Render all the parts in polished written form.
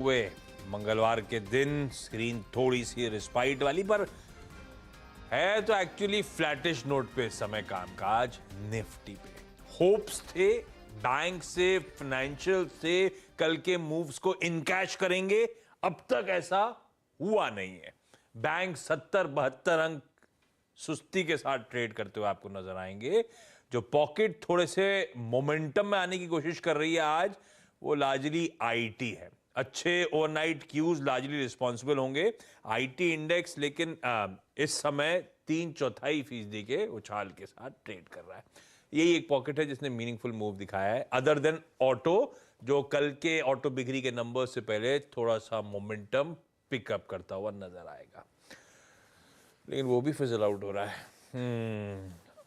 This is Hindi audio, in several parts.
हुए मंगलवार के दिन स्क्रीन थोड़ी सी रिस्पाइट वाली पर है तो एक्चुअली फ्लैटिश नोट पे समय कामकाज निफ्टी पे होप्स थे बैंक से फाइनेंशियल से कल के मूव्स को इनकैश करेंगे। अब तक ऐसा हुआ नहीं है। बैंक 70-72 अंक सुस्ती के साथ ट्रेड करते हुए आपको नजर आएंगे। जो पॉकेट थोड़े से मोमेंटम में आने की कोशिश कर रही है आज वो लार्जली आईटी है। अच्छे ओवरनाइट क्यूज लार्जली रिस्पॉन्सिबल होंगे आईटी इंडेक्स, लेकिन इस समय 3/4% के उछाल के साथ ट्रेड कर रहा है। यही एक पॉकेट है जिसने मीनिंगफुल मूव दिखाया है, अदर देन ऑटो जो कल के ऑटो बिक्री के नंबर से पहले थोड़ा सा मोमेंटम पिकअप करता हुआ नजर आएगा, लेकिन वो भी फिजल आउट हो रहा है।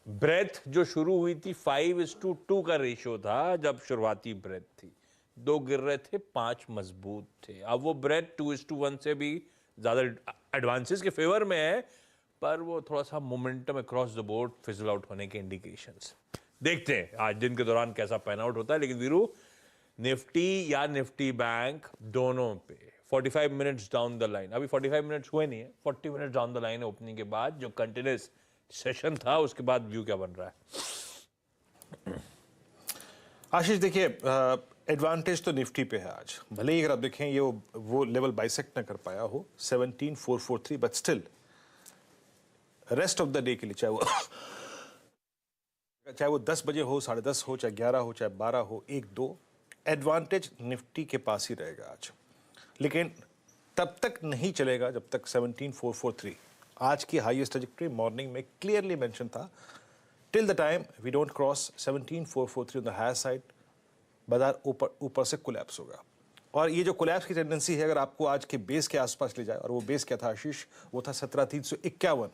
ब्रेथ जो शुरू हुई थी 5:2 का रेशियो था, जब शुरुआती ब्रेथ थी 2 गिर रहे थे 5 मजबूत थे। अब वो ब्रेथ 2:1 से भी ज्यादा एडवांसेस के फेवर में है, पर वो थोड़ा सा momentum across the board fizzle out होने के इंडिकेशंस देखते हैं आज दिन के दौरान कैसा पैन आउट होता है। लेकिन वीरू, निफ्टी या निफ्टी बैंक दोनों पे 45 मिनट्स डाउन द लाइन, अभी 45 मिनट्स हुए नहीं है, 40 मिनट्स डाउन द लाइन है ओपनिंग के बाद जो कंटिन्यूस सेशन था उसके बाद व्यू क्या बन रहा है? आशीष देखिए, एडवांटेज तो निफ्टी पे है आज, भले ही अगर आप देखें ये वो लेवल बाइसेक्ट ना कर पाया हो 17,443, but still rest of the day के लिए चाहे वो 10 बजे हो, 10:30 हो, चाहे 11 हो, चाहे 12 हो, 1-2 एडवांटेज निफ्टी के पास ही रहेगा आज। लेकिन तब तक नहीं चलेगा जब तक 17,443 आज की हाईएस्ट ट्रैजेक्टरी मॉर्निंग में क्लियरली मेंशन था। Till the time we don't cross 17,443 on the higher side, बाजार ऊपर से कोलैप्स होगा। और ये जो कोलैप्स की टेंडेंसी है, अगर आपको आज के बेस के आसपास ले जाए, और वो बेस क्या था आशीष, वो था 17,351,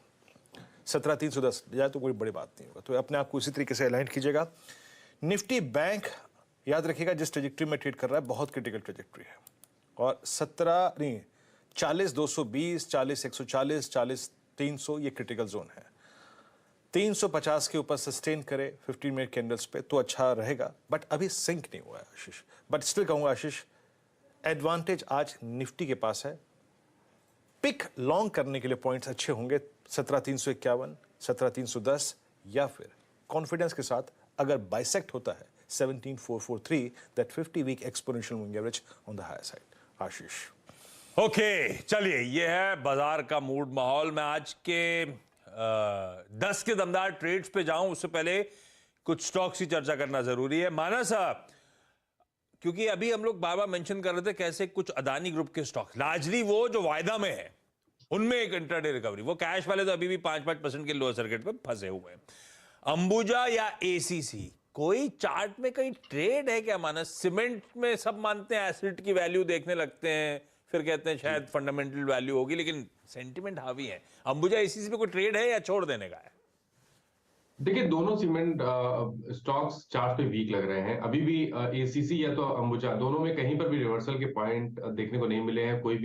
17,310 जाए तो कोई बड़ी बात नहीं होगा। तो अपने आप को इसी तरीके से अलाइन कीजिएगा। निफ्टी बैंक याद रखिएगा जिस ट्रेजेक्टरी में ट्रेड कर रहा है बहुत क्रिटिकल ट्रेजेक्टरी है, और 40,220, 40,140, 40,300 ये क्रिटिकल जोन है। 350 के ऊपर सस्टेन करे 15 मिनट कैंडल्स पे तो अच्छा रहेगा, बट अभी सिंक नहीं हुआ है आशीष। बट स्टिल कहूंगा आशीष, एडवांटेज आज निफ्टी के पास है। पिक लॉन्ग करने के लिए पॉइंट्स अच्छे होंगे 17,351, 17,310, या फिर कॉन्फिडेंस के साथ अगर बाइसेक्ट होता है 17,443, that 50 week exponential moving average on the higher side. Ashish okay, चलिए ये है बाजार का मूड माहौल। मैं आज के 10 के दमदार ट्रेड्स पे जाऊं उससे पहले कुछ स्टॉक्स की चर्चा करना जरूरी है मानस, क्योंकि अभी हम लोग बार बार मेंशन कर रहे थे कैसे कुछ अदानी ग्रुप के स्टॉक्स लार्जली वो जो वायदा में है उनमें एक इंट्राडे रिकवरी, वो कैश वाले तो अभी भी 5% के लोअर सर्किट पे फंसे हुए हैं। अंबुजा या एसीसी, कोई चार्ट में कहीं ट्रेड है क्या मानस? सीमेंट में सब मानते हैं एसिड की वैल्यू देखने लगते हैं, फिर कहते हैं शायद फंडामेंटल वैल्यू होगी, लेकिन सेंटिमेंट हावी है। अंबुजा एसीसी पे कोई ट्रेड है या छोड़ देने का है? देखिए, दोनों सीमेंट स्टॉक्स चार्ट पे वीक लग रहे हैं। अभी भी एसीसी या तो अंबुजा, दोनों में कहीं पर भी रिवर्सल के पॉइंट देखने को नहीं मिले हैं, कोई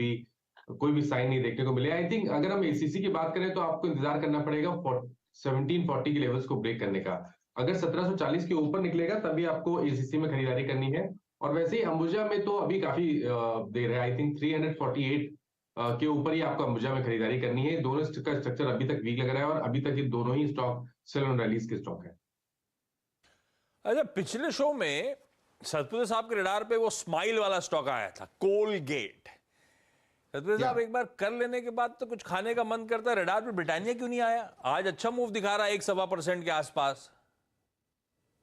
भी साइन नहीं देखने को मिले। आई थिंक अगर हम एसीसी की बात करें तो आपको इंतजार करना पड़ेगा 1740 के लेवल्स को ब्रेक करने का। अगर 1740 के ऊपर निकलेगा तभी आपको एसीसी में खरीदारी करनी है। और वैसे ही अंबुजा में तो अभी काफी देर है, आई थिंक 348 के ऊपर ही आपको अंबुजा में खरीदारी करनी है। दोनों का स्ट्रक्चर अभी तक वीक लग रहा है और अभी तक ये दोनों ही स्टॉक सेल ऑन रैलीज के स्टॉक है। अच्छा, पिछले शो में सतपुर साहब के रडार पे वो स्माइल वाला स्टॉक आया था, कोलगेट। सतपुर साहब, एक बार कर लेने के बाद तो कुछ खाने का मन करता है। रडार पे ब्रिटानिया क्यों नहीं आया? आज अच्छा मूव दिखा रहा है 1-1.25% के आसपास।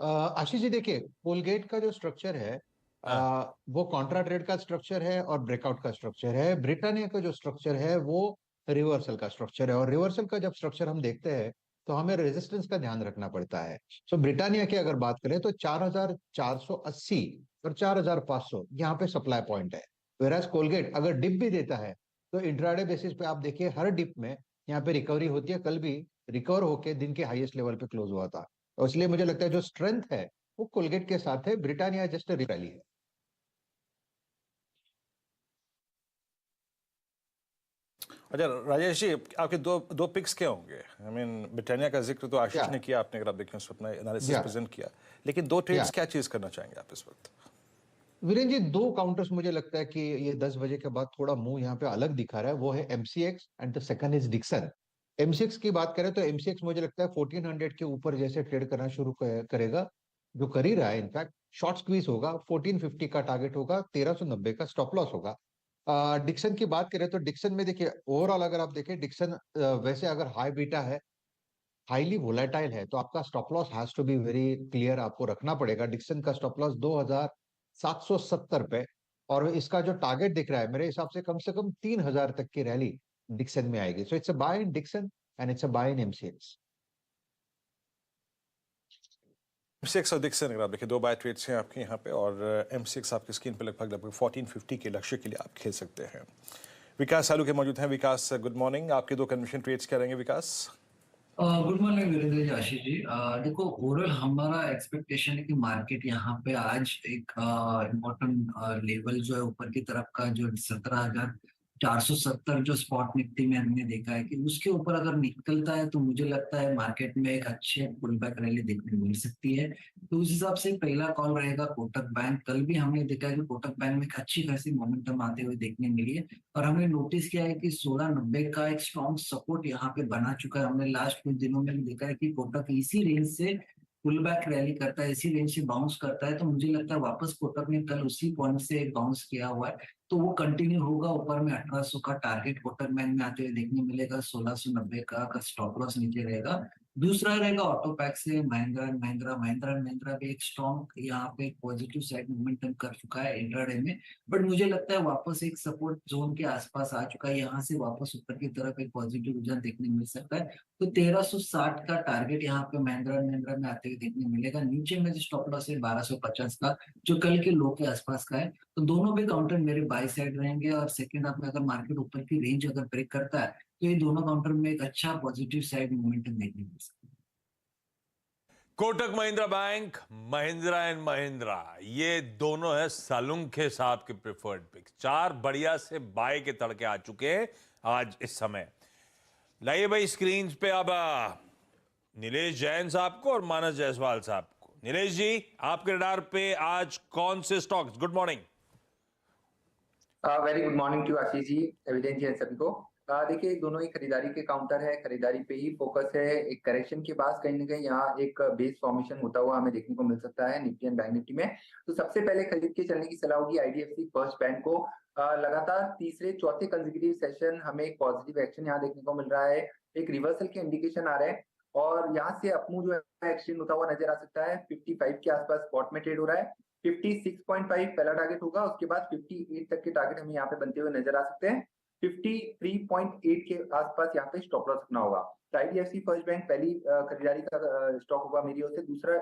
आशीष जी देखिए, कोलगेट का जो स्ट्रक्चर है वो कॉन्ट्रा ट्रेड का स्ट्रक्चर है और ब्रेकआउट का स्ट्रक्चर है। ब्रिटानिया का जो स्ट्रक्चर है वो रिवर्सल का स्ट्रक्चर है, और रिवर्सल का जब स्ट्रक्चर हम देखते हैं तो हमें रेजिस्टेंस का ध्यान रखना पड़ता है। सो ब्रिटानिया की अगर बात करें तो 4,480 और 4,500 यहाँ पे सप्लाई पॉइंट है। वेराज कोलगेट अगर डिप भी देता है तो इंट्राडे बेसिस पे आप देखिए हर डिप में यहाँ पे रिकवरी होती है। कल भी रिकवर होकर दिन के हाईएस्ट लेवल पे क्लोज हुआ था, और इसलिए मुझे लगता है जो स्ट्रेंथ है वो कोलगेट के साथ है। ब्रिटानिया जस्ट रैली है। अच्छा राजेश जी, आपके दो पिक्स क्या होंगे? आई मीन ब्रिटानिया का जिक्र तो आशीष ने किया, आपने अगर आप देखें उसमें अपना एनालिसिस प्रेजेंट किया, लेकिन दो ट्रेड्स क्या चीज करना चाहेंगे आप इस वक्त? वीरेंद्र जी, दो काउंटर्स मुझे लगता है कि ये 10 बजे के बाद थोड़ा मुंह यहाँ पे अलग दिखा रहा है। वो है MCX and the second is Dixon. MCX की बात करें तो एमसीएक्स मुझे लगता है 1400 के ऊपर जैसे ट्रेड करना शुरू करेगा, जो कर ही रहा है। इनफैक्ट शॉर्ट स्क्वीज होगा, 1450 का टारगेट होगा, 1390 का स्टॉप लॉस होगा। डिक्सन की बात करें तो डिक्सन में देखिए, ओवरऑल अगर आप देखें डिक्सन वैसे अगर हाई बीटा है, हाईली वोलेटाइल है, तो आपका stop loss has to be very clear, आपको रखना पड़ेगा। डिक्सन का स्टॉप लॉस 2770 पे, और इसका जो टारगेट दिख रहा है मेरे हिसाब से कम 3000 तक की रैली डिक्सन में आएगी। So it's a buy in Dixon and it's a buy in MCX. MCX और डिक्सन अगर आप देखिए, दो बाय ट्रेड्स हैं आपके यहाँ पे, और एमसीएक्स आपकी स्क्रीन पे लगभग 1450 के लक्ष्य के लिए आप खेल सकते हैं। विकास सालू के मौजूद हैं। विकास, गुड मॉर्निंग। आपके दो कन्वेंशन ट्रेड्स क्या रहेंगे विकास? Good morning Virendra ji, Ashish ji. देखो, ओवरऑल हमारा एक्सपेक्टेशन है कि मार्केट यहाँ पे आज एक इम्पोर्टेंट लेवल जो है ऊपर की तरफ का, जो 17,470 जो स्पॉट निफ्टी में हमने देखा है कि उसके ऊपर अगर निकलता है तो मुझे लगता है मार्केट में एक अच्छे पुल बैक रैली देखने को मिल सकती है। तो उस हिसाब से पहला कॉल रहेगा कोटक बैंक। कल भी हमने देखा है कि कोटक बैंक में एक अच्छी खासी मोमेंटम आते हुए देखने मिली है, और हमने नोटिस किया है कि 1690 का एक स्ट्रॉन्ग सपोर्ट यहाँ पे बना चुका है। हमने लास्ट कुछ दिनों में भी देखा है कि कोटक इसी रेंज से पुल बैक रैली करता है, इसी रेंज से बाउंस करता है। तो मुझे लगता है वापस कोटक ने कल उसी पॉइंट से एक बाउंस किया हुआ है, तो वो कंटिन्यू होगा। ऊपर में 1800 का टारगेट कोटक बैंक में आते हुए देखने मिलेगा, 1690 का स्टॉप लॉस नीचे रहेगा। दूसरा रहेगा ऑटो पैक से महिंद्रा एंड महिंद्रा। महिंद्रा एंड महिंद्रा भी एक स्ट्रॉन्ग यहाँ पे पॉजिटिव साइड मोमेंटम कर चुका है इंट्राडे में, बट मुझे लगता है वापस एक सपोर्ट जोन के आसपास आ चुका है। यहाँ से वापस ऊपर की तरफ एक पॉजिटिव रुझान देखने मिल सकता है। तो 1360 का टारगेट यहाँ पे महिंद्रा एंड महिंद्रा में आते हुए देखने मिलेगा। नीचे में जो स्टॉप लॉस है 1250 का, जो कल के लो के आसपास का है। तो दोनों भी काउंटर मेरे बाय साइड रहेंगे, और सेकंड हाफ में अगर मार्केट ऊपर की रेंज अगर ब्रेक करता है तो ये दोनों काउंटर में एक अच्छा पॉजिटिव साइड मोमेंटम देखने मिल सकता है। कोटक महिंद्रा बैंक, महिंद्रा एंड महिंद्रा, ये दोनों है सालुंखे साहब के प्रिफर्ड पिक्स। चार बढ़िया से बाय के तड़के आ चुके हैं आज इस समय। लाइए भाई स्क्रीन पे अब नीलेश जैन साहब को और मानस जायसवाल साहब को। नीलेश जी, आपके रडार पे आज कौन से stocks? Good morning. Very good morning to Ashish ji, एविडेंस जी, सभी को। देखिए, दोनों ही खरीदारी के काउंटर है, खरीदारी पे ही फोकस है। एक करेक्शन के बाद कहीं ना कहीं यहाँ एक बेस फॉर्मेशन होता हुआ हमें देखने को मिल सकता है निफ्टी एंड बैंक निफ्टी में। तो सबसे पहले खरीद के चलने की सलाह होगी आईडीएफसी फर्स्ट बैंक को। लगातार तीसरे चौथे कंसेक्यूटिव सेशन हमें एक पॉजिटिव एक्शन यहाँ देखने को मिल रहा है, एक रिवर्सल के इंडिकेशन आ रहे हैं, और यहाँ से अपमूव जो है एक्सटेंड होता हुआ नजर आ सकता है। 55 के आसपास स्पॉट में ट्रेड हो रहा है। 56.5 पहला टारगेट होगा, उसके बाद 58 तक के टारगेट हमें यहाँ पे बनते हुए नजर आ सकते हैं। 53.8 के आसपास यहाँ पे स्टॉप लॉस रखना होगा। तो आईडीएफसी फर्स्ट बैंक पहली खरीदारी का स्टॉक होगा मेरी ओर से। दूसरा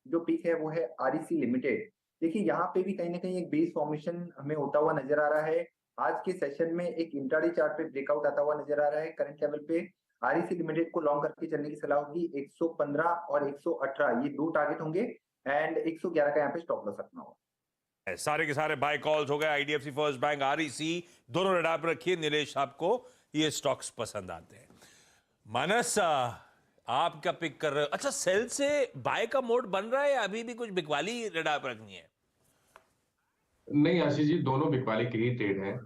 जो पिक है वो है आरईसी लिमिटेड। देखिए, यहाँ पे भी कहीं ना कहीं एक बेस फॉर्मेशन हमें होता हुआ नजर आ रहा है। आज के सेशन में एक इंट्राडे चार्ट पे ब्रेकआउट आता हुआ नजर आ रहा है। करंट लेवल पे आरईसी लिमिटेड को लॉन्ग करके चलने की सलाह होगी। 115 और 118 ये दो टारगेट होंगे, एंड 111 का यहाँ पे स्टॉप लॉस रखना होगा। सारे के सारे बाय कॉल्स हो गए। आईडीएफसी फर्स्ट बैंक, आरईसी, दोनों रडार पर रखिए। नीलेश साहब को ये स्टॉक्स पसंद आते हैं। मानस, आप क्या पिक कर रहे हो? अच्छा, सेल से बाय का मोड बन रहा है या अभी भी कुछ बिकवाली रडार पर रखनी है? नहीं आशीष जी, दोनों बिकवाली के ही ट्रेड है।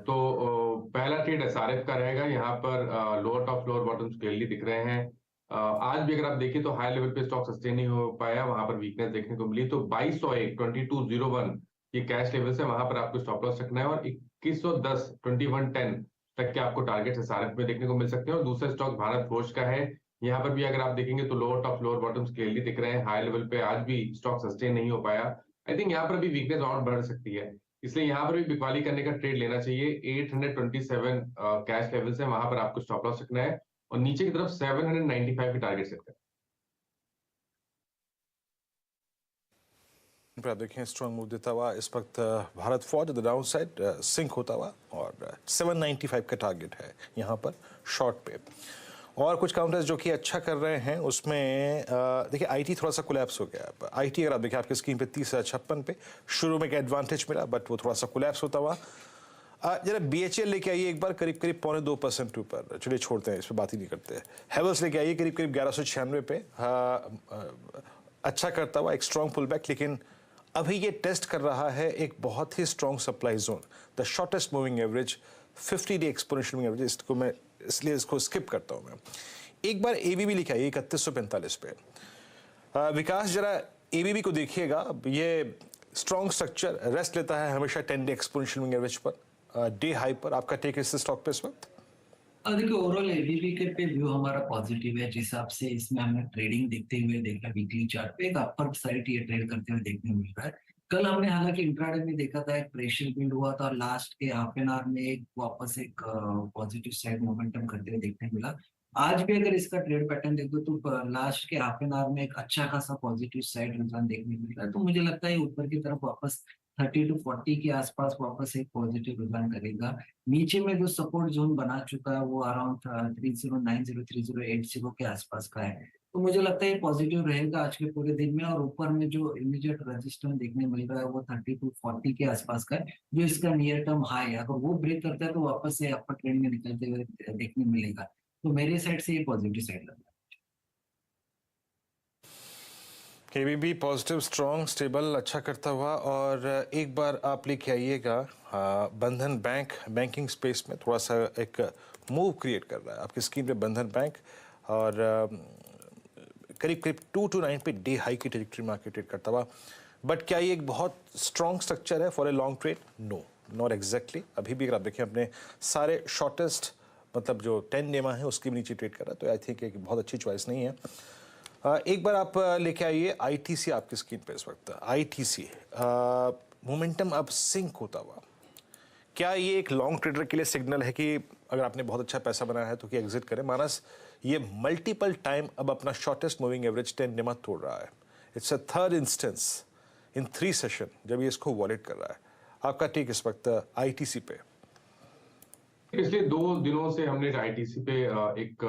तो पहला ट्रेड एसआरएफ का रहेगा। यहाँ पर lower top lower bottoms clearly दिख रहे हैं। आज भी अगर आप देखिए तो हाई लेवल पे स्टॉक सस्टेन नहीं हो पाया, वहां पर वीकनेस देखने को मिली। तो 2201 2201 ये कैश लेवल से वहां पर आपको स्टॉप लॉस रखना है, और 2110 2110 तक के आपको टारगेट एसआरएफ में देखने को मिल सकते हैं। और दूसरा स्टॉक भारत फोर्ज का है। यहाँ पर भी अगर आप देखेंगे तो lower top lower bottoms clearly दिख रहे हैं। हाई लेवल पे आज भी स्टॉक सस्टेन नहीं हो पाया। आई थिंक यहाँ पर भी वीकनेस और बढ़ सकती है, इसलिए यहाँ पर भी बिकवाली करने का ट्रेड लेना चाहिए। 827 कैश लेवल से वहां पर आपको स्टॉप लॉस रखना है, और नीचे की तरफ 795 की टारगेट सेट करें। आप देखें स्ट्रॉन्ग मूव देता हुआ इस वक्त Bharat Forge the down side sink होता हुआ, और 795 का टारगेट है यहाँ पर शॉर्ट पे। और कुछ काउंटर्स जो कि अच्छा कर रहे हैं उसमें देखिए आईटी थोड़ा सा कोलैप्स हो गया। आईटी अगर आप देखिए आपकी स्क्रीन पे 30,056 पे शुरू में एक एडवांटेज मिला, बट वो थोड़ा सा कोलैप्स होता हुआ। जरा बीएचएल लेके आइए एक बार करीब 2.25% ऊपर। चलिए छोड़ते हैं, इस पर बात ही नहीं करते। हैवेल्स लेके आइए करीब 1196 पे। अच्छा करता हुआ एक स्ट्रॉन्ग पुल बैक, लेकिन अभी ये टेस्ट कर रहा है एक बहुत ही strong supply zone, the shortest moving average 50-डे एक्सपोनेंशियल मूविंग एवरेज। इसको मैं इसलिए इसको स्किप करता हूँ मैं। एक बार एबीबी लिखा है 3145 पे। विकास जरा एबीबी को देखिएगा, ये स्ट्रॉन्ग स्ट्रक्चर रेस्ट लेता है हमेशा 10-डे एक्सपोनेंशियल मूविंग एवरेज पर, डे हाई पर। आपका टेक इस स्टॉक पे इस वक्त? देखिए ओवरऑल एबीबी के पे व्यू हमारा पॉजिटिव है, जिस हिसाब से इसमें हमें ट्रेडिंग देखते हुए देखा वीकली चार्ट पे एक अपर साइड ये ट्रेड करते हुए देखने मिल रहा है। कल हमने हालांकि इंट्राडे में देखा था एक प्रेशर बिल्ड हुआ था और लास्ट के हाफ एन आवर में एक वापस एक पॉजिटिव साइड मोमेंटम करते हुए देखने मिला। आज भी अगर इसका ट्रेड पैटर्न देखो तो लास्ट के हाफ एन आवर में एक अच्छा खासा पॉजिटिव साइड रिटर्न देखने मिल रहा है, तो मुझे लगता है ऊपर की तरफ वापस 30 to 40 के आसपास वापस एक पॉजिटिव रिटर्न करेगा। नीचे में जो सपोर्ट जोन बना चुका है वो अराउंड 3090 3080 के आसपास का है, तो मुझे लगता है ये पॉजिटिव रहेगा आज के पूरे दिन में। और ऊपर में जो इमीडिएट रेजिस्टेंस देखने मिल रहा है वो 30 to 40 के आसपास का है, जो इसका नियर टर्म हाई है। अगर वो ब्रेक करता है तो वापस से अपर ट्रेंड में निकलते हुए देखने मिलेगा, तो मेरे साइड से ये पॉजिटिव साइड लग रहा है। केबीबी पॉजिटिव, स्ट्रॉन्ग, स्टेबल, अच्छा करता हुआ। और एक बार आप लेके आइएगा बंधन बैंक, बैंकिंग स्पेस में थोड़ा सा एक मूव क्रिएट कर रहा है आपकी स्क्रीन पे बंधन बैंक, और करीब करीब 229 पे डे हाई की ट्रेजेक्टरी मार्केट ट्रेड करता हुआ। बट क्या ये एक बहुत स्ट्रॉन्ग स्ट्रक्चर है for a long trade? No, not exactly. अभी भी अगर आप देखें अपने सारे शॉर्टेस्ट मतलब जो 10 डेमा है उसके भी नीचे ट्रेड कर रहा है, तो आई थिंक एक बहुत अच्छी चॉइस नहीं है। एक बार आप लेके आइए आईटीसी आपकी स्क्रीन पे इस वक्त। आईटीसी मोमेंटम अब सिंक होता हुआ, क्या ये एक लॉन्ग ट्रेडर के लिए सिग्नल है कि अगर आपने बहुत अच्छा पैसा बनाया है तो कि एग्जिट करें? मानस ये मल्टीपल टाइम अब अपना शॉर्टेस्ट मूविंग एवरेज 10 डेमा तोड़ रहा है। It's a third instance in 3 session जब ये इसको वॉलेट कर रहा है। आपका टेक इस वक्त आईटीसी पे? पिछले 2 दिनों से हमने आईटीसी पे एक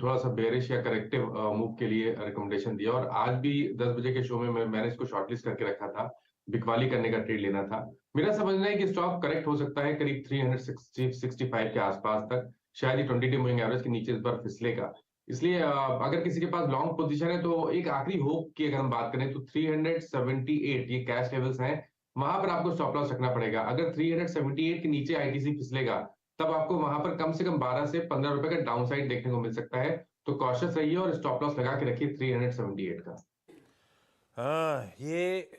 थोड़ा सा बेरिश या करेक्टिव मूव के लिए रिकमेंडेशन दिया, और आज भी 10 बजे के शो में मैंने इसको शॉर्टलिस्ट करके रखा था, बिकवाली करने का ट्रेड लेना था। मेरा समझना है कि स्टॉक करेक्ट हो सकता है करीब 365 के आसपास तक, शायद ये 20 डे मूविंग एवरेज के नीचे इस बार फिसलेगा। इसलिए अगर किसी के पास लॉन्ग पोजीशन है तो एक आखिरी होप की अगर हम बात करें तो 378 ये कैश लेवल्स हैं, वहां पर आपको स्टॉप लॉस रखना पड़ेगा। अगर 378 के नीचे आईटीसी फिसलेगा तब आपको वहां पर कम से कम 12 से 15 रुपए का डाउन साइड देखने को मिल सकता है, तो कॉशियस रहिए और स्टॉप लॉस लगा के रखिए 378 का। ये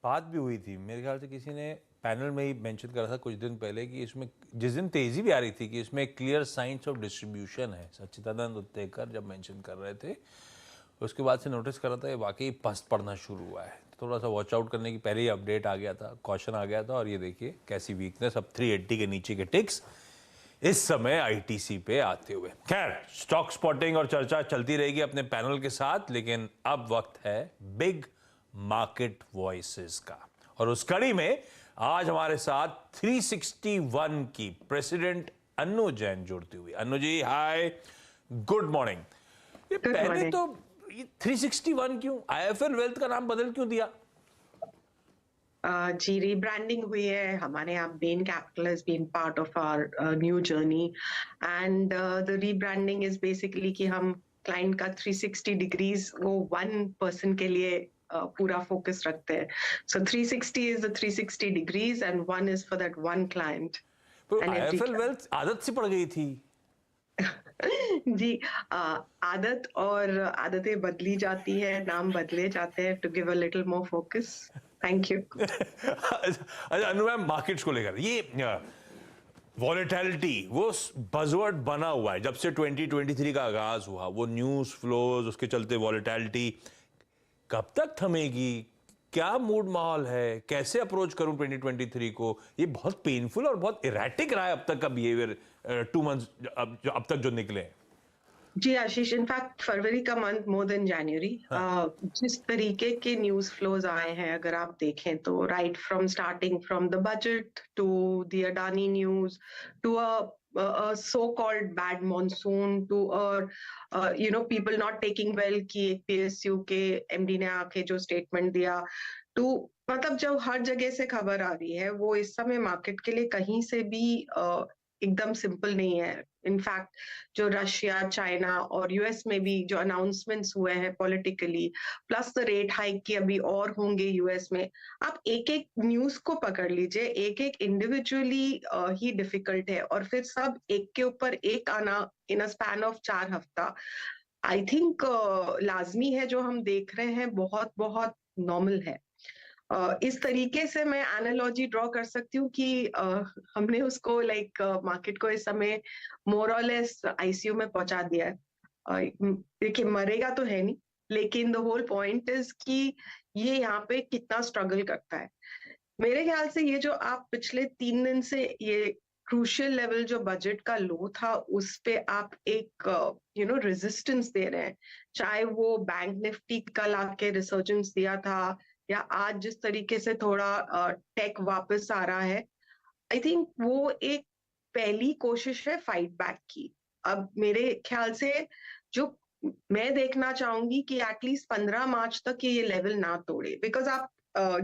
बात भी हुई थी मेरे ख्याल से, किसी ने पैनल में ही मेंशन करा था कुछ दिन पहले कि इसमें जिस दिन तेजी भी आ रही थी कि इसमें क्लियर साइंस ऑफ डिस्ट्रीब्यूशन है। सच्चिदानंद उत्तेकर जब मेंशन कर रहे थे उसके बाद से नोटिस कर रहा था ये वाकई पस्त पड़ना शुरू हुआ है, थोड़ा सा वॉच आउट करने की पहले ही अपडेट आ गया था, कॉशन आ गया था। और ये देखिए कैसी वीकनेस, अब 380 के नीचे के टिक्स इस समय आईटीसी पे आते हुए। खैर, स्टॉक स्पॉटिंग और चर्चा चलती रहेगी अपने पैनल के साथ, लेकिन अब वक्त है बिग मार्केट वॉइसेस का, और उस कड़ी में आज हमारे साथ 361 की प्रेसिडेंट अन्नू जैन जुड़ती हुई। अन्नू जी हाय, गुड मॉर्निंग। ये पहले तो 361 क्यों, आईएफएल वेल्थ का नाम बदल क्यों दिया? जी रीब्रांडिंग हुई है हमारे यहाँ। Bain Capital has been part of our new journey and the rebranding is basically कि हम क्लाइंट का 360 डिग्रीज वो वन पर्सन के लिए पूरा फोकस रखते हैं। So 360 is the 360 degrees and one is for that one client. IFL wealth आदत से पड़ गई थी। जी आदत और आदतें बदली जाती है, नाम बदले जाते हैं to give a little more focus. Thank you. अच्छा अनु मैम, मार्केट्स को लेकर ये वॉलेटिलिटी वो बज़वर्ड बना हुआ है जब से 2023 का आगाज हुआ, वो न्यूज़ फ्लोज उसके चलते वॉलेटिलिटी कब तक थमेगी? क्या मूड माहौल है, कैसे अप्रोच करूं 2023 को? ये बहुत पेनफुल और बहुत इरेटिक रहा है अब तक का बिहेवियर 2 मंथ्स अब तक जो निकले हैं। जी आशीष, इनफैक्ट फरवरी का मंथ मोर देन जनवरी, जिस तरीके के न्यूज फ्लोज आए हैं अगर आप देखें तो, right from starting from the budget to the Adani news to a so-called bad monsoon to people not taking well कि एक PSU के MD ने आके जो स्टेटमेंट दिया, तो मतलब जब हर जगह से खबर आ रही है वो इस समय मार्केट के लिए कहीं से भी एकदम सिंपल नहीं है। इनफैक्ट जो रशिया, चाइना और यूएस में भी जो अनाउंसमेंट्स हुए हैं politically, plus the rate hike की अभी और होंगे यूएस में, आप एक एक न्यूज को पकड़ लीजिए, एक एक इंडिविजुअली ही डिफिकल्ट है, और फिर सब एक के ऊपर एक आना इन अ स्पैन ऑफ 4 हफ्ता, आई थिंक लाजमी है। जो हम देख रहे हैं बहुत बहुत नॉर्मल है। इस तरीके से मैं एनालॉजी ड्रॉ कर सकती हूँ कि हमने उसको मार्केट को इस समय मोर और लेस आईसीयू में पहुंचा दिया है। देखिए मरेगा तो है नहीं, लेकिन द होल पॉइंट इज कि ये यहाँ पे कितना स्ट्रगल करता है। मेरे ख्याल से ये जो आप पिछले 3 दिन से ये क्रूशियल लेवल जो बजट का लो था उस पे आप एक रेजिस्टेंस दे रहे हैं, चाहे वो बैंक निफ्टी का लाके रिसर्जेंस दिया था या आज जिस तरीके से थोड़ा टेक वापस आ रहा है, आई थिंक वो एक पहली कोशिश है फाइट बैक की। अब मेरे ख्याल से जो मैं देखना चाहूंगी कि एटलीस्ट 15 मार्च तक ये लेवल ना तोड़े, बिकॉज आप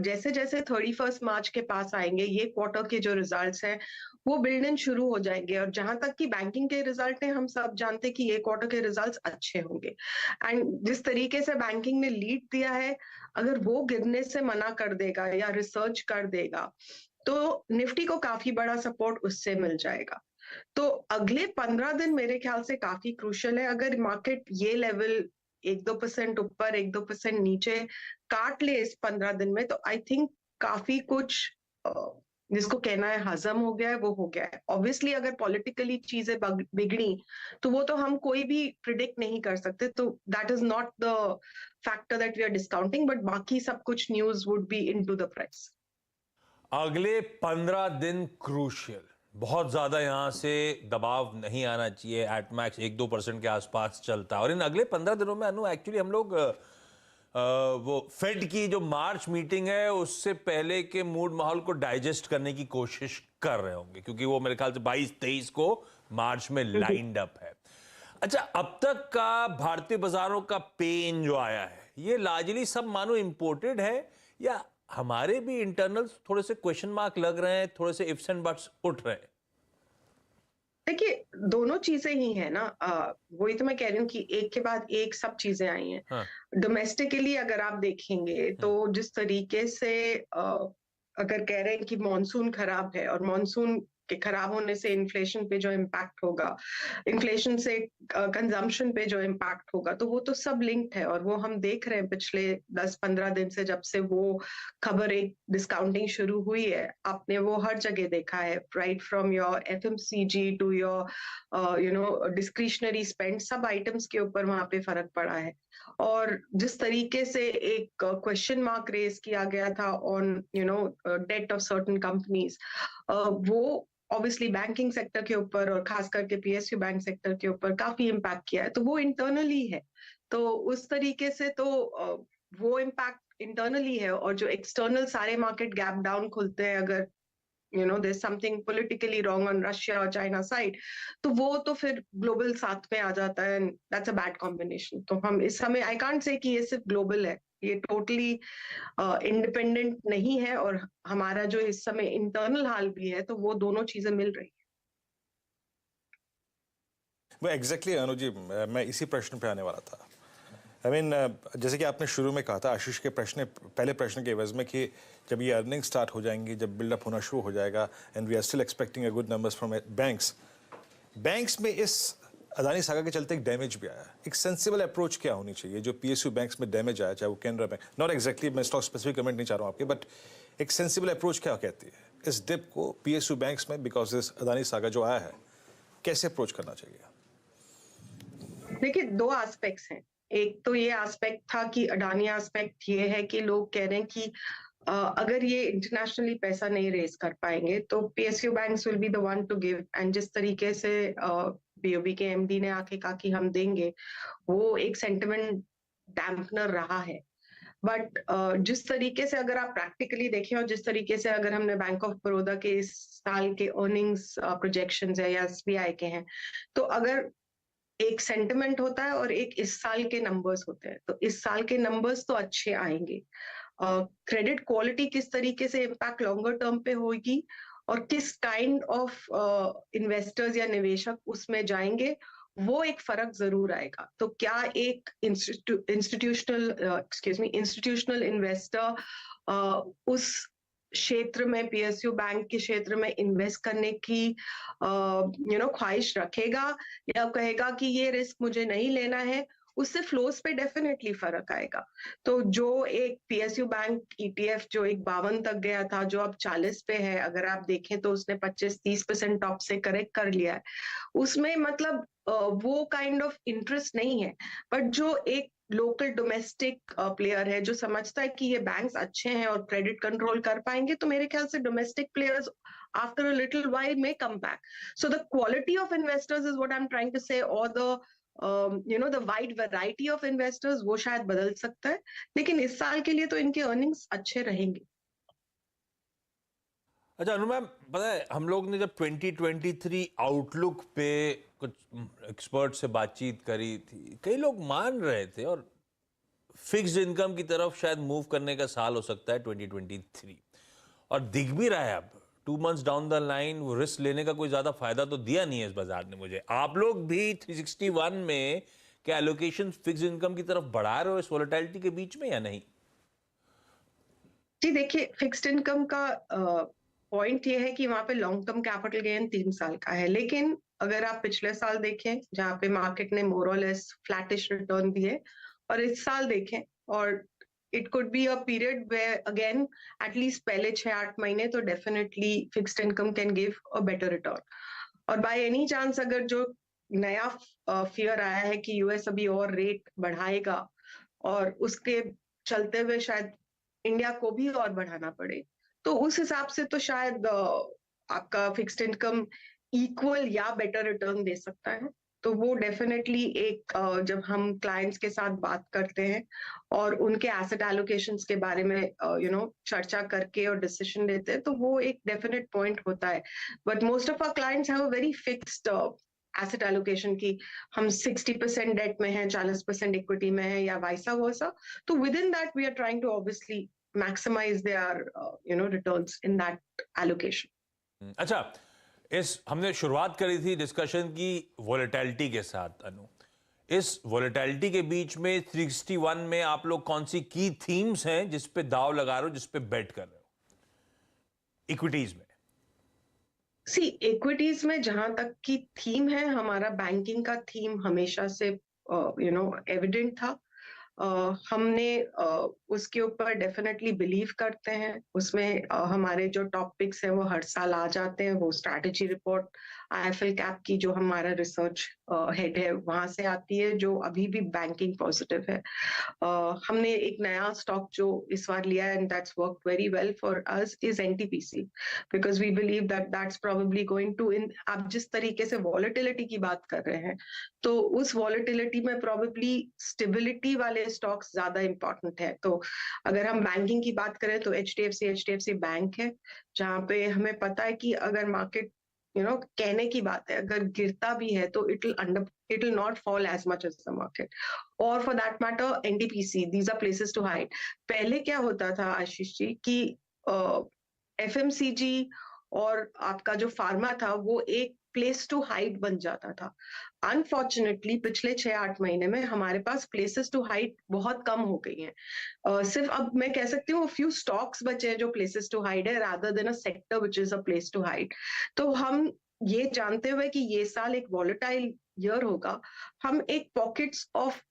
जैसे जैसे 31 मार्च के पास आएंगे, ये क्वार्टर के जो रिजल्ट्स हैं वो बिल्डन शुरू हो जाएंगे, और जहां तक कि बैंकिंग के रिजल्ट हैं, हम सब जानते हैं कि ये क्वार्टर के रिजल्ट्स अच्छे होंगे। एंड जिस तरीके से बैंकिंग ने लीड दिया है, अगर वो गिरने से मना कर देगा या रिसर्च कर देगा, तो निफ्टी को काफी बड़ा सपोर्ट उससे मिल जाएगा। तो अगले 15 दिन मेरे ख्याल से काफी क्रूशियल है। अगर मार्केट ये लेवल 1-2% ऊपर 1-2% नीचे काट ले इस 15 दिन में, तो आई थिंक काफी कुछ जिसको कहना है हजम हो गया है, वो हो गया है। ऑब्वियसली अगर पॉलिटिकली चीजें बिगड़ी तो वो तो हम कोई भी प्रिडिक्ट नहीं कर सकते, तो that is not the factor that we are discounting, but बाकी सब कुछ news would be into the price. अगले 15 दिन क्रूशियल, बहुत ज्यादा यहां से दबाव नहीं आना चाहिए, एटमैक्स 1-2% के आसपास चलता है। और इन अगले 15 दिनों में अनु एक्चुअली हम लोग वो फेड की जो मार्च मीटिंग है उससे पहले के मूड माहौल को डाइजेस्ट करने की कोशिश कर रहे होंगे, क्योंकि वो मेरे ख्याल से 22-23 को मार्च में लाइंड अप है। अच्छा, अब तक का भारतीय बाजारों का पेन जो आया है, ये लार्जली सब मानो इंपोर्टेड है, या हमारे भी इंटरनल थोड़े से क्वेश्चन मार्क लग रहे हैं, थोड़े से इफ्स एंड बट्स उठ रहे हैं? देखिए दोनों चीजें ही है ना, वही तो मैं कह रही हूँ कि एक के बाद एक सब चीजें आई हैं। हाँ। डोमेस्टिकली अगर आप देखेंगे तो जिस तरीके से अगर कह रहे हैं कि मॉनसून खराब है, और मॉनसून के खराब होने से इन्फ्लेशन पे जो इम्पैक्ट होगा, इन्फ्लेशन से कंजम्पशन पे जो इम्पैक्ट होगा, तो वो तो सब लिंक्ड है। और वो हम देख रहे हैं पिछले 10-15 दिन से, जब से वो खबर एक डिस्काउंटिंग शुरू हुई है, आपने वो हर जगह देखा है, right from your FMCG to your discretionary spend, सब आइटम्स के ऊपर वहां पे फर्क पड़ा है। और जिस तरीके से एक क्वेश्चन मार्क रेज किया गया था on date of certain companies, वो ऑब्वियसली बैंकिंग सेक्टर के ऊपर और खास करके पीएसयू बैंक सेक्टर के ऊपर काफी इम्पैक्ट किया है, तो वो इंटरनली है। तो उस तरीके से तो वो इम्पैक्ट इंटरनली है, और जो एक्सटर्नल सारे मार्केट गैप डाउन खुलते हैं, अगर there's something politically wrong on Russia or China side, तो वो तो फिर ग्लोबल साथ में आ जाता है, and that's a bad combination। तो हम इस समय आई कांट से कि ये सिर्फ ग्लोबल है, ये टोटली इंडिपेंडेंट नहीं है, और हमारा जो इस समय इंटरनल हाल भी है, तो वो दोनों चीजें मिल रही है। वो एग्जैक्टली अनु जी, मैं इसी प्रश्न पे आने वाला था। जैसे कि आपने शुरू में कहा था आशीष के पहले प्रश्न के एवज में, कि जब ये अर्निंग स्टार्ट हो जाएंगी, जब बिल्डअप होना शुरू हो जाएगा, and we are still expecting a good numbers from banks में इस अदानी सागा के चलते एक डैमेज भी आया। एक सेंसिबल अप्रोच क्या होनी चाहिए? जो पीएसयू बैंक्स में डैमेज आया, चाहे वो कैनरा बैंक, नॉट एग्जैक्टली, मैं स्टॉक स्पेसिफिक कमेंट नहीं चाह रहा हूँ आपके, बट एक सेंसिबल अप्रोच क्या कहती है इस डिप को पीएसयू बैंक्स में, बिकॉज दिस अदानी सागा जो आया है, कैसे अप्रोच करना चाहिए? देखिए दो एस्पेक्ट्स हैं। एक तो ये एस्पेक्ट था कि अडानी एस्पेक्ट ये है कि लोग कह रहे हैं कि अगर ये इंटरनेशनली पैसा नहीं रेज कर पाएंगे तो PSU banks will be the one two give, and जिस तरीके से बीओबी के एमडी ने आके कहा कि हम देंगे, वो एक सेंटिमेंट डैम्पनर रहा है। बट जिस तरीके से अगर आप प्रैक्टिकली देखें, और जिस तरीके से अगर हमने बैंक ऑफ बड़ौदा के इस साल के अर्निंग्स प्रोजेक्शंस है या एसबीआई के हैं, तो अगर एक सेंटिमेंट होता है और एक इस साल के नंबर्स होते हैं, तो इस साल के नंबर्स तो अच्छे आएंगे। क्रेडिट क्वालिटी किस तरीके से इम्पैक्ट लॉन्गर टर्म पे होगी, और किस काइंड ऑफ इन्वेस्टर्स या निवेशक उसमें जाएंगे, वो एक फर्क जरूर आएगा। तो क्या एक इंस्टीट्यूशनल इन्वेस्टर उस क्षेत्र में, पीएसयू बैंक के क्षेत्र में इन्वेस्ट करने की ख्वाहिश रखेगा, या कहेगा कि ये रिस्क मुझे नहीं लेना है, उससे फ्लोस पे डेफिनेटली फर्क आएगा। तो जो एक पीएसयू बैंक ईटीएफ जो एक 52 तक गया था, जो अब 40 पे है, अगर आप देखें तो उसने 25-30% टॉप से करेक्ट कर लिया है, उसमें मतलब वो काइंड ऑफ इंटरेस्ट नहीं है। बट जो एक लोकल डोमेस्टिक प्लेयर है जो समझता है कि ये बैंक्स अच्छे हैं और क्रेडिट कंट्रोल कर पाएंगे, तो मेरे ख्याल से domestic players after a little while may come back. So the quality of investors is what I'm trying to say, or the the wide variety of investors, वो शायद बदल सकता है, लेकिन इस साल के लिए तो इनके अर्निंग्स अच्छे रहेंगे। अच्छा अनु मैम, पता है हम लोग ने जब 2023 आउटलुक पे कुछ एक्सपर्ट से बातचीत करी थी, कई लोग मान रहे थे और फिक्स्ड इनकम की तरफ शायद मूव करने का साल हो सकता है 2023, और दिख भी रहा है अब 2 months डाउन द लाइन वो रिस्क लेने का कोई ज्यादा फायदा तो दिया नहीं है इस बाजार ने मुझे। आप लोग भी 361 में क्या एलोकेशन फिक्स्ड इनकम की तरफ बढ़ा रहे हो इस वोलेटिलिटी के बीच में या नहीं? जी देखिए, फिक्स्ड इनकम का पॉइंट ये है कि वहां पे लॉन्ग टर्म कैपिटल गेन 3 साल का है, लेकिन अगर आप पिछले साल देखें जहां पे मार्केट ने मोर और लेस फ्लैटिश रिटर्न दिए, और इस साल देखें, और it could be a period where again at least पहले 6-8 महीने तो definitely fixed income can give a better return। और by any chance अगर जो नया fear आया है कि यूएस अभी और रेट बढ़ाएगा और उसके चलते हुए शायद इंडिया को भी और बढ़ाना पड़े, तो उस हिसाब से तो शायद आपका फिक्स्ड इनकम इक्वल या बेटर रिटर्न दे सकता है। तो वो डेफिनेटली एक जब हम क्लाइंट्स के साथ बात करते हैं और उनके एसेट एलोकेशंस के बारे में चर्चा करके और डिसीजन लेते हैं, तो वो एक डेफिनेट पॉइंट होता है। But most of our clients have a very fixed asset allocation की हम 60% डेट में है, 40% इक्विटी में है, या वाइसा वर्सा। तो within that we are trying to obviously maximise their returns in that allocation. अच्छा, हमने शुरुआत करी थी डिस्कशन की वोलेटिलिटी के साथ अनु, इस वोलेटिलिटी के बीच में 361 में आप लोग कौन सी की थीम्स हैं जिस पे दाव लगा रहे हो, जिस पे बेट कर रहे हो इक्विटीज में? इक्विटीज में जहां तक की थीम है, हमारा बैंकिंग का थीम हमेशा से एविडेंट था। हमने उसके ऊपर डेफिनेटली बिलीव करते हैं, उसमें हमारे जो टॉपिक्स हैं वो हर साल आ जाते हैं। वो स्ट्रैटेजी रिपोर्ट आईएफएल कैप की जो हमारा रिसर्च हेड है वहां से आती है, जो अभी भी बैंकिंग पॉजिटिव है। हमने एक नया स्टॉक जो इस बार लिया है and that's worked very well for us is NTPC, because we believe that that's probably going to आप जिस तरीके से वॉलेटिलिटी की बात कर रहे हैं, तो उस वॉलेटिलिटी में प्रोबेबली स्टेबिलिटी वाले स्टॉक्स ज्यादा इंपॉर्टेंट है। तो अगर हम बैंकिंग की बात करें तो एचडीएफसी बैंक है, जहां पे हमें पता है कि अगर मार्केट कहने की बात है, अगर गिरता भी है तो it will not fall as much as the market. और for that matter NTPC, these are places to hide. पहले क्या होता था आशीष जी कि एफएमसीजी और आपका जो फार्मा था वो एक प्लेस टू हाइड बन जाता था। अनफॉर्चुनेटली पिछले 6-8 महीने में हमारे पास प्लेसेस टू हाइड बहुत कम हो गई हैं। सिर्फ अब मैं कह सकती हूँ फ्यू स्टॉक्स बचे हैं जो प्लेसेस टू हाइड है, rather than a sector which is a place to hide. तो हम ये जानते हुए कि ये साल एक वॉलेटाइल ईयर होगा, हम एक पॉकेट्स ऑफ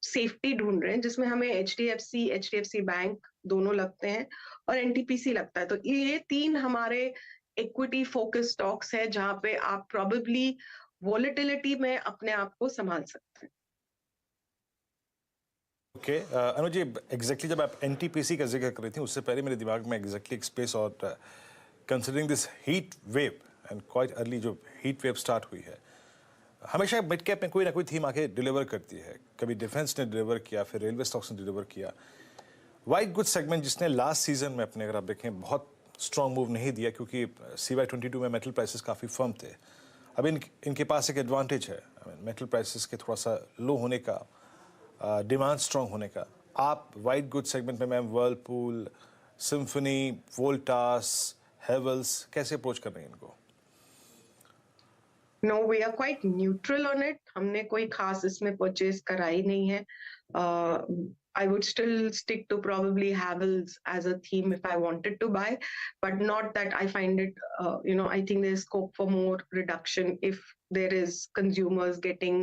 सेफ्टी ढूंढ रहे हैं जिसमें हमें एचडीएफसी बैंक दोनों लगते हैं और एनटीपीसी लगता है। तो ये 3 हमारे इक्विटी फोकस स्टॉक्स है जहां पे आप प्रोबेबली वॉलेटिलिटी में अपने आप को संभाल सकते हैं। ओके अनु जी, एग्जैक्टली जब आप एनटीपीसी का जिक्र कर रही थी उससे पहले मेरे दिमाग में एग्जैक्टली एक स्पेस और considering this heat wave and quite early जो हीट वेव स्टार्ट हुई है, हमेशा मिड कैप में कोई ना कोई थीम आके डिलीवर करती है। कभी डिफेंस ने डिलीवर किया, फिर रेलवे स्टॉक्स ने डिलीवर किया। वाइट गुड सेगमेंट जिसने लास्ट सीजन में अपने अगर आप देखें बहुत स्ट्रॉन्ग मूव नहीं दिया क्योंकि CY22 में मेटल प्राइसेस काफ़ी फर्म थे। अब इनके पास एक एडवांटेज है मेटल प्राइसेस के थोड़ा सा लो होने का, डिमांड स्ट्रॉन्ग होने का। आप वाइट गुड सेगमेंट में ma'am Whirlpool, symphony, Voltas, Havells, कैसे अप्रोच कर रहे हैं इनको? No, we are quite neutral on it. हमने कोई खास इसमें परचेज कराई नहीं है. I would still stick to probably Havells as a theme if I wanted to buy, but not that I find it. I think there's scope for more reduction if there is consumers getting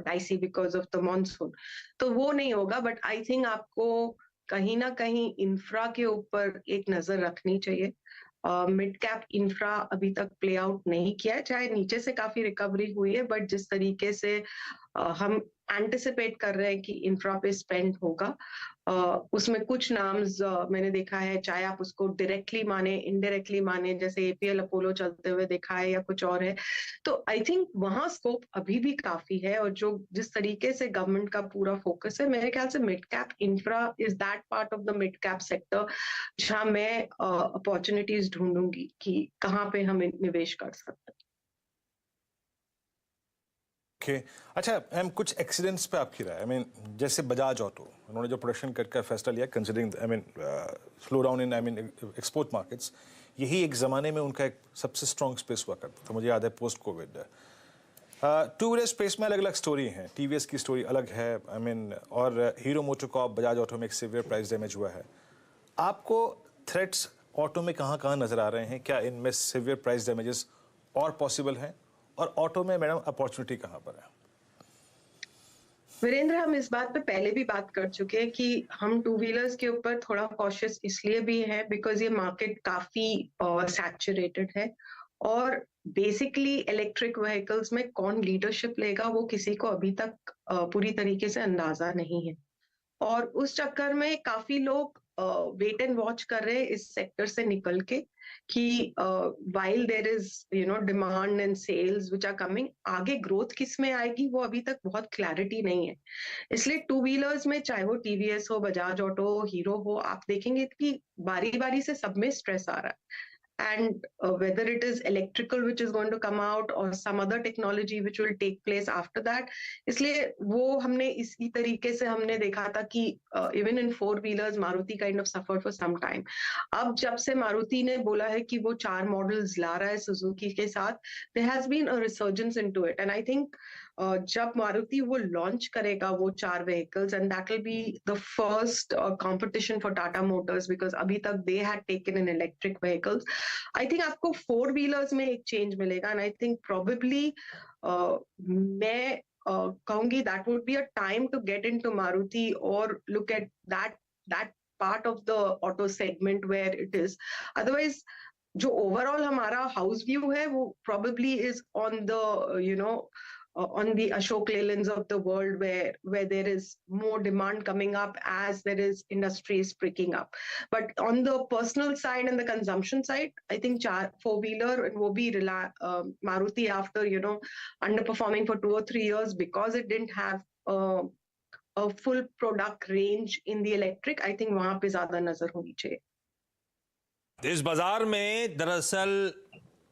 dicey because of the monsoon. तो वो नहीं होगा. But I think आपको कहीं ना कहीं इंफ्रा के ऊपर एक नजर रखनी चाहिए. मिड कैप इंफ्रा अभी तक प्ले आउट नहीं किया है, चाहे नीचे से काफी रिकवरी हुई है, बट जिस तरीके से हम एंटिसिपेट कर रहे हैं कि इंफ्रा पे स्पेंड होगा, उसमें कुछ नाम्स मैंने देखा है, चाहे आप उसको डायरेक्टली माने इनडायरेक्टली माने, जैसे एपीएल अपोलो चलते हुए देखा है या कुछ और है, तो आई थिंक वहां स्कोप अभी भी काफी है. और जो जिस तरीके से गवर्नमेंट का पूरा फोकस है, मेरे ख्याल से mid cap infra is that part of the mid cap sector जहां मैं अपॉर्चुनिटीज ढूंढूंगी कि कहाँ पे हम निवेश कर सकते हैं. अच्छा, हम कुछ एक्सीडेंट्स पे आपकी राय? जैसे बजाज ऑटो, उन्होंने जो प्रोडक्शन कट का फैसला लिया, considering slow down in export markets, यही एक ज़माने में उनका एक सबसे स्ट्रॉन्ग स्पेस हुआ करता था, मुझे याद है post Covid. Two wheeler space में अलग अलग स्टोरी हैं. टीवीएस की स्टोरी अलग है, और हीरो मोटोकॉर्प बजाज ऑटो में एक सीवियर प्राइस डैमेज हुआ है. आपको थ्रेट्स ऑटो में कहाँ कहाँ नजर आ रहे हैं? क्या इनमें सीवियर प्राइस डैमेजेस और पॉसिबल हैं? और ऑटो में मैडम अपॉर्चुनिटी कहाँ पर है? वीरेंद्र, हम इस बात पे पहले भी बात कर चुके हैं कि हम टू व्हीलर्स के ऊपर थोड़ा कॉशियस इसलिए भी है बिकॉज ये मार्केट काफी सैचुरेटेड है, और बेसिकली इलेक्ट्रिक व्हीकल्स में कौन लीडरशिप लेगा वो किसी को अभी तक पूरी तरीके से अंदाजा नहीं है. और उस चक्कर में काफी लोग वेट एंड वॉच कर रहे हैं इस सेक्टर से निकल के कि while there is demand and sales which are coming, आगे ग्रोथ किस में आएगी वो अभी तक बहुत क्लैरिटी नहीं है. इसलिए टू व्हीलर्स में चाहे वो टीवीएस हो, बजाज ऑटो हो, हीरो हो, आप देखेंगे कि बारी बारी से सब में स्ट्रेस आ रहा है. And whether it is electrical which is going to come out or some other technology which will take place after that, इसलिए वो हमने इसी तरीके से हमने देखा था कि even in four wheelers Maruti kind of suffered for some time. अब जब से मारुति ने बोला है कि वो 4 मॉडल्स ला रहा है सुजुकी के साथ, there has been a resurgence into it, and I think जब मारुति वो लॉन्च करेगा वो 4 vehicles, and that will be the first competition for Tata Motors because अभी तक they had taken in electric vehicles. I think आपको 4 wheelers में एक चेंज मिलेगा, and I think probably मैं कहूंगी that would be a time to get into Maruti or look at that part of the auto segment where it is. Otherwise जो overall हमारा house view है वो probably is on the on the Ashok Leylands of the world where there is more demand coming up as there is industries picking up. But on the personal side and the consumption side, I think 4-wheeler will be Maruti after underperforming for 2 or 3 years because it didn't have a full product range in the electric. I think वहां पे ज्यादा नजर होनी चाहिए. इस बाजार में दरअसल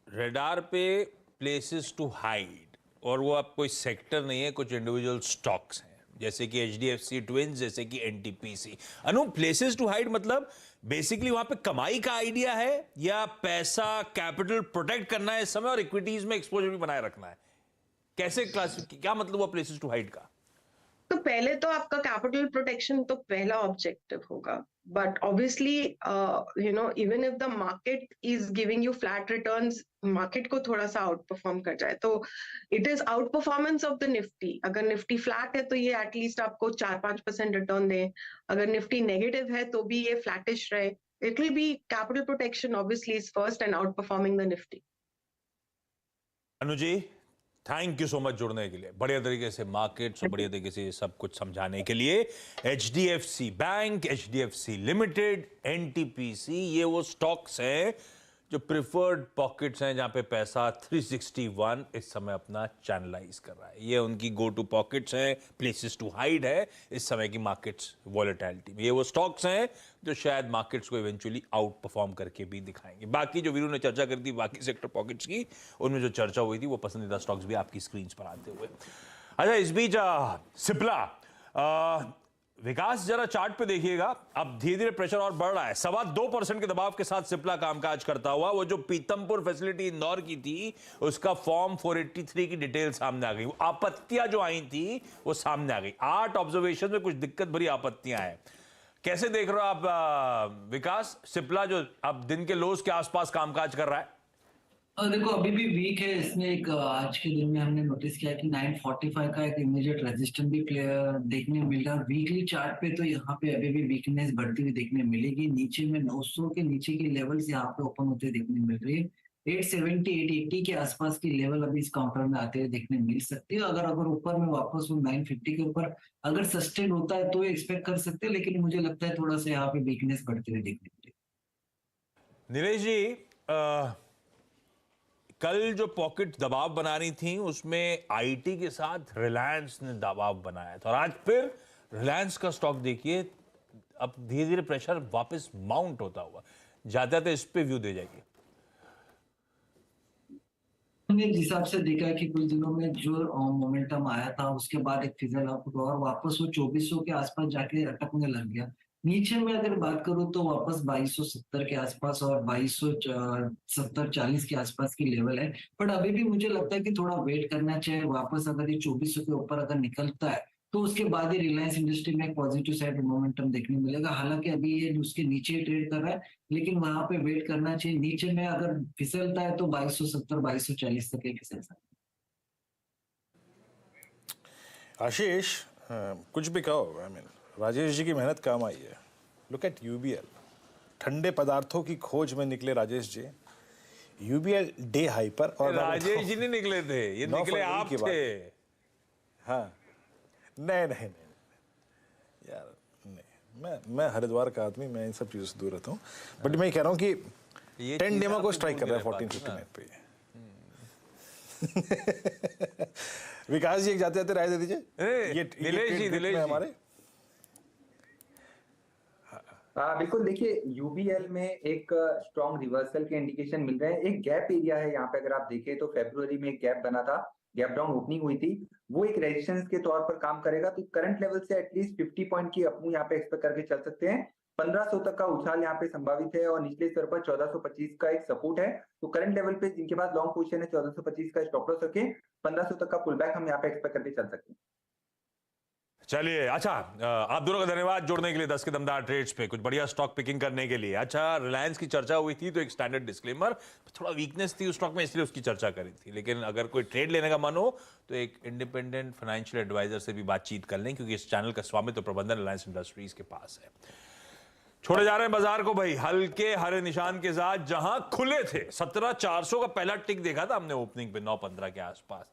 रेडार पे प्लेसेस टू हाइड, और वो अब कोई सेक्टर नहीं है, कुछ इंडिविजुअल स्टॉक्स हैं, जैसे कि एचडीएफसी ट्विंस, जैसे कि NTPC. Anu, places to hide मतलब बेसिकली वहां पे कमाई का आइडिया है या पैसा कैपिटल प्रोटेक्ट करना है इस समय और इक्विटीज में एक्सपोजर भी बनाए रखना है? कैसे क्या मतलब हुआ प्लेसेस टू हाइड का? तो पहले तो आपका कैपिटल प्रोटेक्शन तो पहला ऑब्जेक्टिव होगा, but obviously even if the market is giving you flat returns, market को थोड़ा सा आउट परफॉर्म कर जाए तो it is out performance of the Nifty. अगर निफ्टी फ्लैट है तो ये एटलीस्ट आपको 4-5% रिटर्न दे, अगर निफ्टी नेगेटिव है तो भी ये फ्लैटिश रहे. It will be capital protection obviously is first and out performing the Nifty. Anuji, thank you so much जुड़ने के लिए, बढ़िया तरीके से मार्केट्स और बढ़िया तरीके से सब कुछ समझाने के लिए. HDFC bank, HDFC limited, NTPC, ये वो स्टॉक्स हैं जो प्रिफर्ड पॉकेट्स हैं जहां पे पैसा 361 इस समय अपना चैनलाइज कर रहा है. ये उनकी गो टू पॉकेट्स हैं, प्लेसेस टू हाइड है इस समय की मार्केट्स वॉलेटिलिटी में. ये वो स्टॉक्स हैं जो शायद मार्केट्स को इवेंचुअली आउट परफॉर्म करके भी दिखाएंगे. बाकी जो वीरू ने चर्चा कर दी बाकी सेक्टर पॉकेट्स की, उनमें जो चर्चा हुई थी वो पसंदीदा स्टॉक्स भी आपकी स्क्रीन पर आते हुए. अच्छा, इस बीच सिप्ला विकास जरा चार्ट पे देखिएगा, अब धीरे धीरे प्रेशर और बढ़ रहा है। 2.25% के दबाव के साथ सिप्ला कामकाज करता हुआ, वो जो पीतमपुर फैसिलिटी इंदौर की थी उसका फॉर्म 483 की डिटेल सामने आ गई, आपत्तियां जो आई थी वो सामने आ गई। 8 ऑब्जर्वेशन में कुछ दिक्कत भरी आपत्तियां हैं। कैसे देख रहे हो आप विकास, सिप्ला जो अब दिन के लोज के आसपास कामकाज कर रहा है? देखो अभी भी वीक है। इसमें एक आज के दिन में हमने नोटिस किया कि 945 का एक इमीडिएट रेजिस्टेंस भी देखने मिल रहा है। वीकली चार्ट पे तो यहाँ पे अभी भी वीकनेस बढ़ती हुई देखने मिलेगी। नीचे में 900 के नीचे की लेवल्स यहाँ पे ओपन होते देखने मिल रही है। 870 880 के आसपास की लेवल अभी इस काउंटर में आते हुए देखने मिल सकती है। अगर ऊपर में वापस वो 950 के ऊपर अगर सस्टेन होता है तो एक्सपेक्ट कर सकते हैं, लेकिन मुझे लगता है थोड़ा सा यहाँ पे वीकनेस बढ़ते हुए देखने मिलेगी। नीलेश जी, कल जो पॉकेट दबाव बना रही थी उसमें आईटी के साथ रिलायंस ने दबाव बनाया था, और आज फिर रिलायंस का स्टॉक देखिए अब धीरे धीरे प्रेशर वापस माउंट होता हुआ। जाते जाते इस पे व्यू दे जाइए। हमने इस हिसाब से देखा कि कुछ दिनों में जो मोमेंटम आया था उसके बाद एक फिजल अप हुआ और वापस वो 2400 के आसपास जाके अटकने लग गया। नीचे में अगर बात करूं तो वापस 2270 के आसपास और 2270-40 के आसपास की लेवल है, बट अभी भी मुझे लगता है कि थोड़ा वेट करना चाहिए। वापस अगर ये 2400 के ऊपर अगर निकलता है तो उसके बाद ही रिलायंस इंडस्ट्री में एक पॉजिटिव साइड मोमेंटम देखने मिलेगा। हालांकि अभी ये उसके नीचे ट्रेड कर रहा है, लेकिन वहां पे वेट करना चाहिए। नीचे में अगर फिसलता है तो 2270-2240 तक एक फिसल सकता है। आशीष, कुछ भी कहो, राजेश जी की मेहनत काम आई है। लुक एट यूबीएल, ठंडे पदार्थों की खोज में निकले Rajesh ji. UBL day high पर, और राजेश जी नहीं निकले थे, ये निकले आप थे। हाँ, नहीं यार, नहीं, मैं हरिद्वार का आदमी, मैं इन सब चीजों से दूर रहता हूँ। बट मैं कह रहा हूँ कि 10 डेमो को स्ट्राइक कर रहा है 1459 पे। विकास जी एक जाते जाते राय दे दीजिए। ये हमारे बिल्कुल, देखिए यूबीएल में एक स्ट्रॉन्ग रिवर्सल के इंडिकेशन मिल रहे हैं। एक गैप एरिया है यहाँ पे, अगर आप देखें तो फरवरी में एक गैप बना था, गैप डाउन ओपनिंग हुई थी, वो एक रेजिस्टेंस के तौर पर काम करेगा। तो करंट लेवल से एटलीस्ट 50 पॉइंट की अपमूव यहाँ पे एक्सपेक्ट करके चल सकते हैं। 1500 तक का उछाल यहाँ पे संभावित है और निचले स्तर पर 1425 का एक सपोर्ट है। तो करंट लेवल पे जिनके पास लॉन्ग पोजीशन है 1425 का स्टॉप लॉस रखें, 1500 तक का पुल बैक हम यहाँ पे एक्सपेक्ट करके चल सकते हैं। चलिए, अच्छा, आप दोनों का धन्यवाद जुड़ने के लिए 10 के दमदार ट्रेड्स पे, कुछ बढ़िया स्टॉक पिकिंग करने के लिए। अच्छा, रिलायंस की चर्चा हुई थी तो एक स्टैंडर्ड डिस्क्लेमर, थोड़ा वीकनेस थी उस स्टॉक में इसलिए उसकी चर्चा करी थी। लेकिन अगर कोई ट्रेड लेने का मन हो तो एक इंडिपेंडेंट फाइनेंशियल एडवाइजर से भी बातचीत कर लें, क्योंकि इस चैनल का स्वामित्व प्रबंधन रिलायंस इंडस्ट्रीज के पास है। छोड़े जा रहे हैं बाजार को भाई हल्के हरे निशान के साथ, जहां खुले थे 17,400 का पहला टिक देखा था हमने ओपनिंग पे 9:15 के आसपास।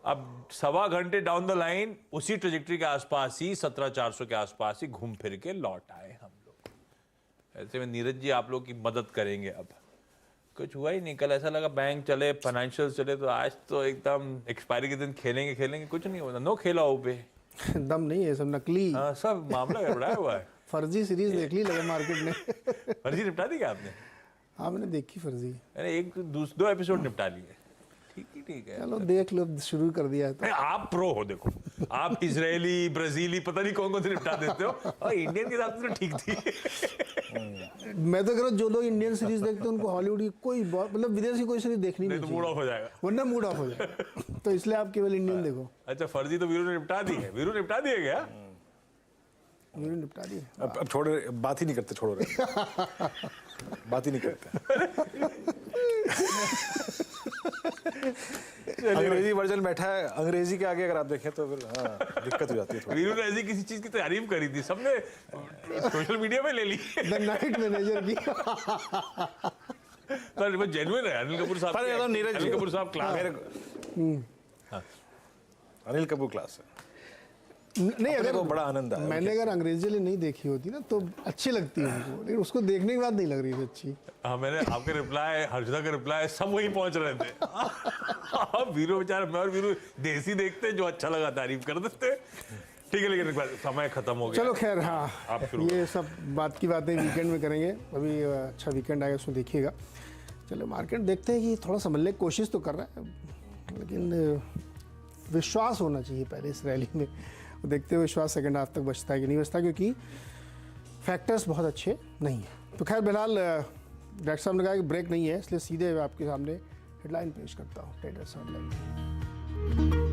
अब सवा घंटे डाउन द लाइन उसी ट्रेजेक्टरी के आसपास ही 17,400 के आसपास ही घूम फिर के लौट आए हम लोग। ऐसे में नीरज जी आप लोग की मदद करेंगे। अब कुछ हुआ ही नहीं, कल ऐसा लगा बैंक चले, फाइनेंशियल चले, तो आज तो एकदम एक्सपायरी के दिन खेलेंगे, कुछ नहीं होता। नो खेला हो पे दम नहीं है, सब नकली। हाँ, सब मामला गड़बड़ाया हुआ है। फर्जी सीरीज देख ली लगे मार्केट ने। फर्जी निपटा दी क्या आपने? हाँ, मैंने देखी फर्जी। एक दो एपिसोड निपटा लिए। ठीक है, चलो देख लो, शुरू कर दिया तो। आप प्रो हो, देखो आप इजरायली, ब्राजीली, पता नहीं कौन कौन से निपटा देते हो, और इंडियन के साथ तो ठीक थी। मैं तो कह रहा हूँ जो लोग इंडियन सीरीज देखते हैं उनको हॉलीवुड की कोई मतलब विदेशी कोई सीरीज देखनी नहीं तो मूड ऑफ हो जाएगा, वरना मूड ऑफ हो जाएगा। तो इसलिए आप केवल इंडियन देखो। अच्छा, फर्जी तो वीरू ने निपटा दी है। वीरू निपटा दिए क्या? वीरू निपटा दिए। अब छोड़ो, बात ही नहीं करते, छोड़ो बात ही नहीं करते। अंग्रेजी वर्जन बैठा है, अंग्रेजी के आगे अगर आप देखें तो फिर हाँ, दिक्कत हो जाती है। वीरू ने ऐसी किसी चीज की तारीफ करी थी, सबने सोशल मीडिया में ले ली। द नाइट मैनेजर की। पर वो जेन्युइन है। अनिल कपूर साहब, अनिल कपूर साहब क्लास। अनिल कपूर क्लास है। नहीं, अगर वो बड़ा आनंद आया। मैंने अगर अंग्रेजी नहीं देखी होती ना तो अच्छी लगती है उनको, लेकिन उसको देखने के बाद नहीं लग रही थी अच्छी। हाँ, मैंने आपके रिप्लाई, हर्षदा के रिप्लाई, सब वहीं पहुंच रहे थे। वीरू बेचारा, मैं और वीरू देसी देखते, जो अच्छा लगा तारीफ कर देते। ठीक है, लेकिन समय खत्म हो गया। चलो खैर, हाँ, ये सब बात की बातें वीकेंड में करेंगे। अभी अच्छा वीकेंड आएगा, उसमें देखिएगा। चलो मार्केट देखते हैं कि थोड़ा समझने की कोशिश तो कर रहा है, लेकिन विश्वास होना चाहिए पहले इस रैली में। तो देखते हुए विश्वास सेकंड हाफ तक बचता है कि नहीं बचता, क्योंकि फैक्टर्स बहुत अच्छे नहीं हैं। तो खैर फिलहाल डॉक्टर साहब ने कहा कि ब्रेक नहीं है, इसलिए सीधे आपके सामने हेडलाइन पेश करता हूँ, ट्रेडर्स हेडलाइन।